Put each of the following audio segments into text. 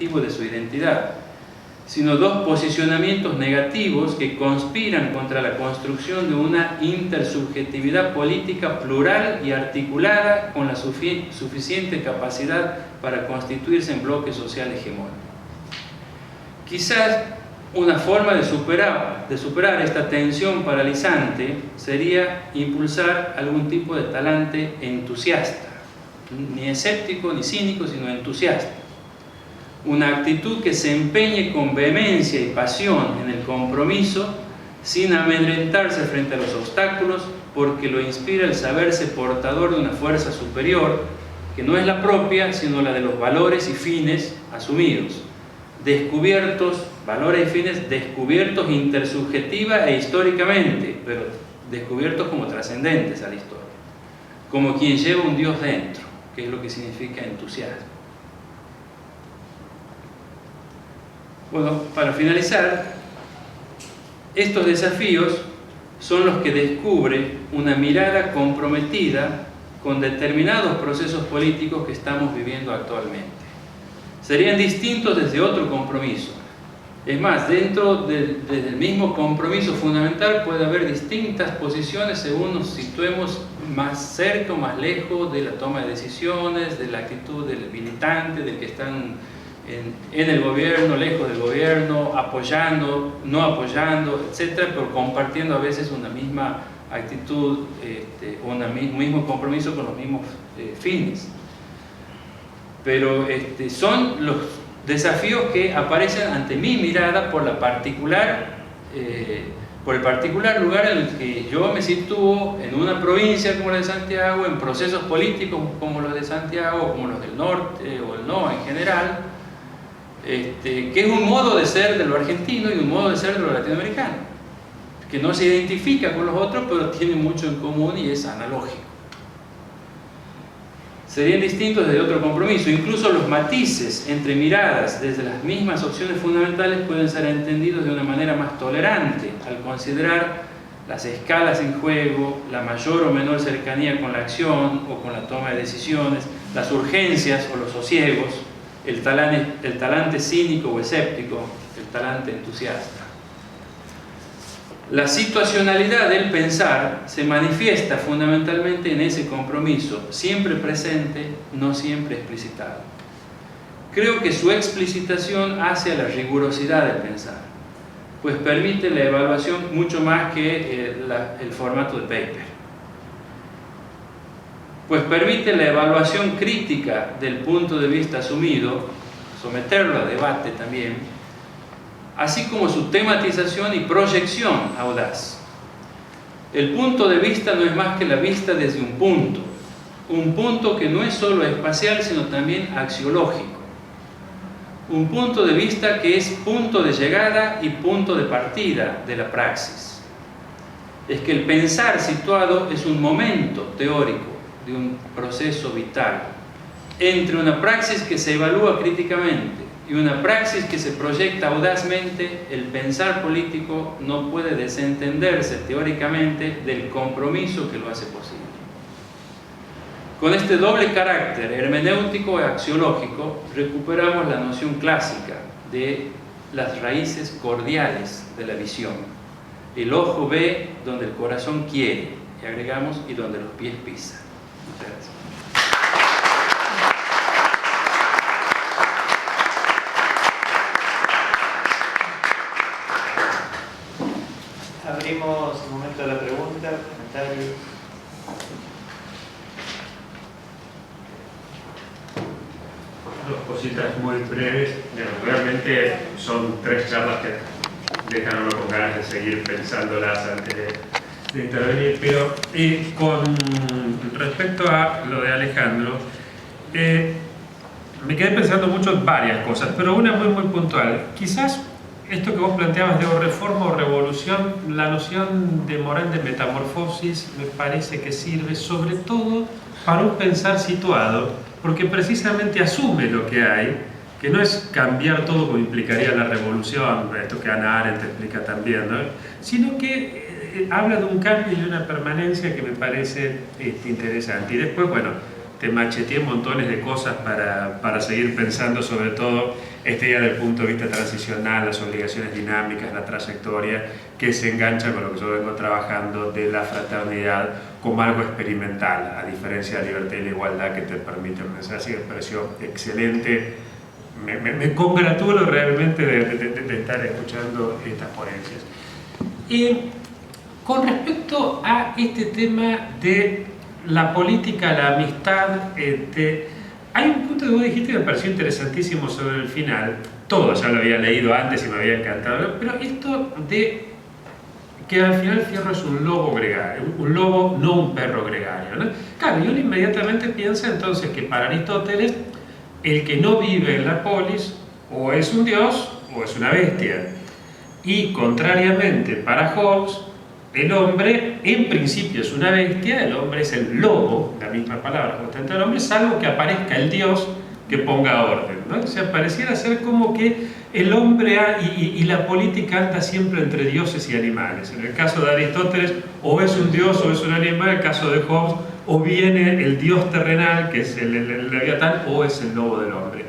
positivo de su identidad, sino dos posicionamientos negativos que conspiran contra la construcción de una intersubjetividad política plural y articulada con la suficiente capacidad para constituirse en bloque social hegemónico. Quizás una forma de superar esta tensión paralizante sería impulsar algún tipo de talante entusiasta, ni escéptico ni cínico, sino entusiasta. Una actitud que se empeñe con vehemencia y pasión en el compromiso, sin amedrentarse frente a los obstáculos, porque lo inspira el saberse portador de una fuerza superior, que no es la propia, sino la de los valores y fines asumidos, descubiertos, valores y fines descubiertos intersubjetiva e históricamente, pero descubiertos como trascendentes a la historia, como quien lleva un Dios dentro, que es lo que significa entusiasmo. Bueno, para finalizar, estos desafíos son los que descubre una mirada comprometida con determinados procesos políticos que estamos viviendo actualmente. Serían distintos desde otro compromiso. Es más, desde el mismo compromiso fundamental puede haber distintas posiciones según nos situemos más cerca o más lejos de la toma de decisiones, de la actitud del militante, del que están en el gobierno, lejos del gobierno, apoyando, no apoyando, etc., pero compartiendo a veces una misma actitud, un mismo compromiso con los mismos fines. Pero son los desafíos que aparecen ante mi mirada por el particular lugar en el que yo me sitúo, en una provincia como la de Santiago, en procesos políticos como los de Santiago, como los del norte o el no en general, que es un modo de ser de lo argentino y un modo de ser de lo latinoamericano, que no se identifica con los otros, pero tiene mucho en común y es analógico. Serían distintos desde otro compromiso. Incluso los matices entre miradas desde las mismas opciones fundamentales pueden ser entendidos de una manera más tolerante al considerar las escalas en juego, la mayor o menor cercanía con la acción o con la toma de decisiones, las urgencias o los sosiegos, el talante cínico o escéptico, el talante entusiasta. La situacionalidad del pensar se manifiesta fundamentalmente en ese compromiso, siempre presente, no siempre explicitado. Creo que su explicitación hace a la rigurosidad del pensar, pues permite la evaluación mucho más que el formato de paper. Pues permite la evaluación crítica del punto de vista asumido, someterlo a debate también, así como su tematización y proyección audaz. El punto de vista no es más que la vista desde un punto que no es solo espacial, sino también axiológico. Un punto de vista que es punto de llegada y punto de partida de la praxis. Es que el pensar situado es un momento teórico de un proceso vital entre una praxis que se evalúa críticamente y una praxis que se proyecta audazmente. El pensar político no puede desentenderse teóricamente del compromiso que lo hace posible. Con este doble carácter hermenéutico y axiológico recuperamos la noción clásica de las raíces cordiales de la visión. El ojo ve donde el corazón quiere, y agregamos, y donde los pies pisan. Muchas gracias. Abrimos el momento de la pregunta, comentarios. Dos cositas muy breves. Realmente son tres charlas que dejan a uno con ganas de seguir pensándolas antes de intervenir, pero con respecto a lo de Alejandro, me quedé pensando mucho en varias cosas, pero una muy puntual. Quizás esto que vos planteabas de o reforma o revolución, la noción de moral de metamorfosis me parece que sirve sobre todo para un pensar situado, porque precisamente asume lo que hay, que no es cambiar todo como implicaría la revolución, esto que Hannah Arendt explica también, ¿no? Sino que habla de un cambio y de una permanencia que me parece interesante. Y después, bueno, te macheteé montones de cosas para seguir pensando, sobre todo esta idea del punto de vista transicional, las obligaciones dinámicas, la trayectoria, que se engancha con lo que yo vengo trabajando de la fraternidad como algo experimental, a diferencia de la libertad y la igualdad que te permite pensar. Así que me pareció excelente. Me congratulo realmente de estar escuchando estas ponencias. Con respecto a este tema de la política, la amistad, hay un punto que vos dijiste que me pareció interesantísimo sobre el final. Todo ya lo había leído antes y me había encantado, pero esto de que al final Fierro es un lobo gregario, un lobo, no un perro gregario, ¿no? Claro, y uno inmediatamente piensa entonces que para Aristóteles el que no vive en la polis o es un dios o es una bestia. Y contrariamente para Hobbes, el hombre en principio es una bestia, el hombre es el lobo, la misma palabra constante del hombre, salvo que aparezca el dios que ponga orden, ¿no? O sea, pareciera ser como que el hombre y la política anda siempre entre dioses y animales. En el caso de Aristóteles, o es un dios o es un animal. En el caso de Hobbes, o viene el dios terrenal, que es el leviatán, o es el lobo del hombre.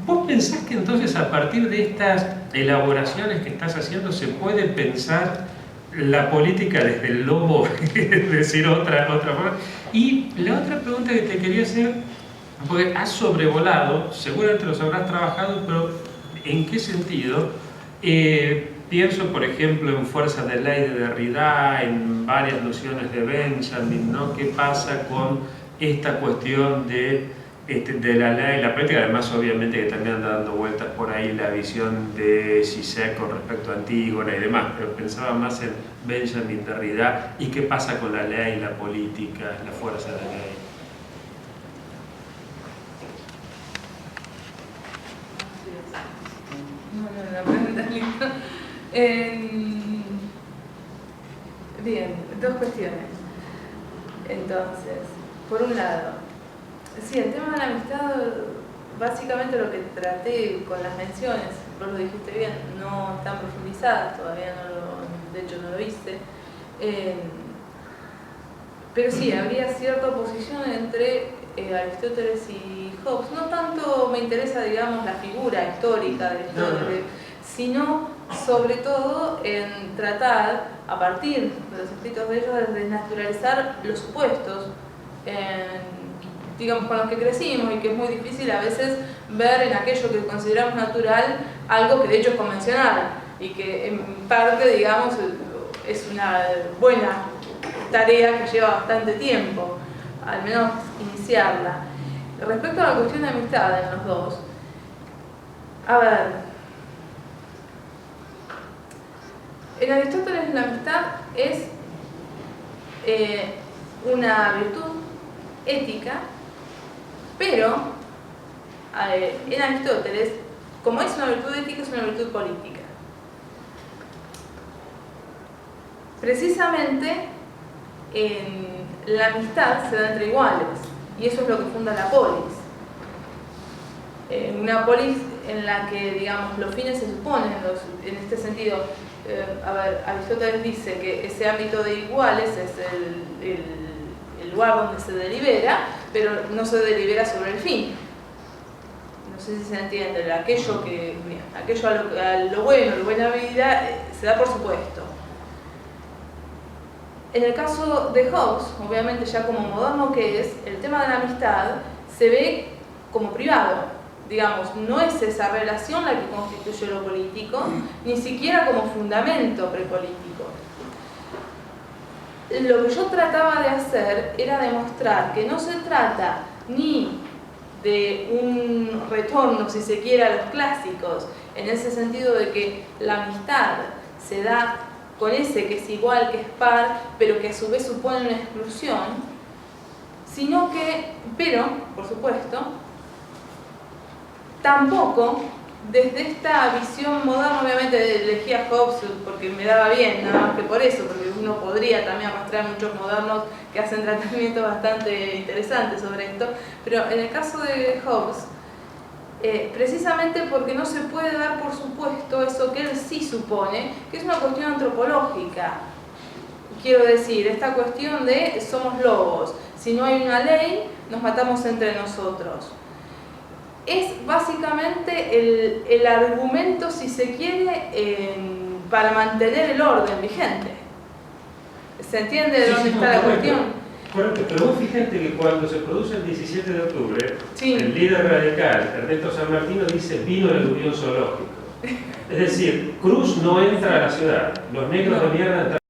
¿Vos pensás que entonces a partir de estas elaboraciones que estás haciendo se puede pensar la política desde el lobo, es decir, otra forma? Y la otra pregunta que te quería hacer, porque has sobrevolado, seguramente los habrás trabajado, pero ¿en qué sentido? Pienso, por ejemplo, en Fuerza de Ley de Derrida, en varias nociones de Benjamin, ¿no? ¿Qué pasa con esta cuestión de la ley y la práctica? Además, obviamente, que también anda dando vueltas por ahí la visión de Zizek con respecto a Antígona y demás, pero pensaba más en Benjamin, Derrida y qué pasa con la ley, la política, la fuerza de la ley. La pregunta es linda. Bien, dos cuestiones. Entonces, por un lado, sí, el tema de la amistad, básicamente lo que traté con las menciones, vos lo dijiste bien, no están profundizadas, todavía de hecho no lo hice, pero sí, habría cierta oposición entre Aristóteles y Hobbes. No tanto me interesa, digamos, la figura histórica de Aristóteles, sino sobre todo en tratar, a partir de los escritos de ellos, de desnaturalizar los supuestos, digamos, con los que crecimos, y que es muy difícil a veces ver en aquello que consideramos natural algo que de hecho es convencional y que en parte, digamos, es una buena tarea que lleva bastante tiempo, al menos iniciarla. Respecto a la cuestión de amistad en los dos, a ver, en Aristóteles la amistad es una virtud ética, pero en Aristóteles, como es una virtud ética, es una virtud política. Precisamente la amistad se da entre iguales, y eso es lo que funda la polis. Una polis en la que, digamos, los fines se suponen, en este sentido, a ver, Aristóteles dice que ese ámbito de iguales es el lugar donde se delibera, pero no se delibera sobre el fin. No sé si se entiende, aquello a lo bueno, la buena vida, se da por supuesto. En el caso de Hobbes, obviamente ya como moderno que es, el tema de la amistad se ve como privado. Digamos, no es esa relación la que constituye lo político, ni siquiera como fundamento prepolítico. Lo que yo trataba de hacer era demostrar que no se trata ni de un retorno, si se quiere, a los clásicos, en ese sentido de que la amistad se da con ese que es igual, que es par, pero que a su vez supone una exclusión, sino que, pero, por supuesto, tampoco desde esta visión moderna. Obviamente elegí a Hobbes porque me daba bien, nada más que por eso, porque uno podría también arrastrar muchos modernos que hacen tratamientos bastante interesantes sobre esto, pero en el caso de Hobbes, precisamente porque no se puede dar por supuesto eso que él sí supone, que es una cuestión antropológica. Quiero decir, esta cuestión de somos lobos. si no hay una ley, nos matamos entre nosotros. Es básicamente el argumento, si se quiere, para mantener el orden vigente. ¿Se entiende de dónde está la cuestión? Correcto, pero vos fíjate que cuando se produce el 17 de octubre, Sí. el líder radical, Ernesto San Martino, dice: vino el aluvión zoológico. Es decir, Cruz no entra a la ciudad, los negros de mierda